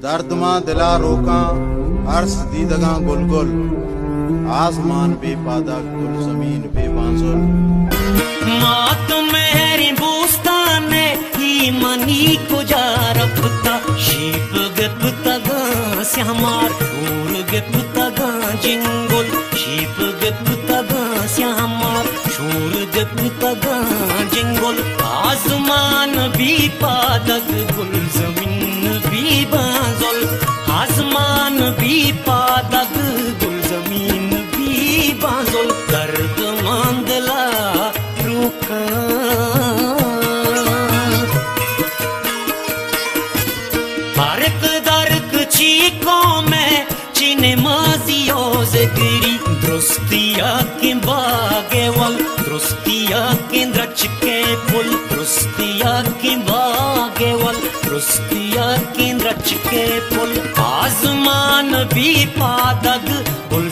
दर्द मां दिला रोका अर्श दीदगा गुल गुल, आसमान बेपादक गुल जमीन बेबांजुल। मात मेरी बूस्ताने ही मनी को जा रखता, शीप गपता गा श्यामार शूर गपता गा जिंगुल, शीप गपता गा श्यामार शूर गपता गा जिंगुल। आसमान भी पादक गुल जमीन भी बांजुल, आसमान भी पादक गुल जमीन भी बांजुल। दर्द मांदला रुका बारक दरक चीकों में चीने माजियो जगरी, दुरुस्तिया के बागेवल दुरुस्तिया के द्रच के फुल, दुरुस्तिया के बागेवल दुरुस्तिया के द्रच के फुल। आसमान भी पादग गुल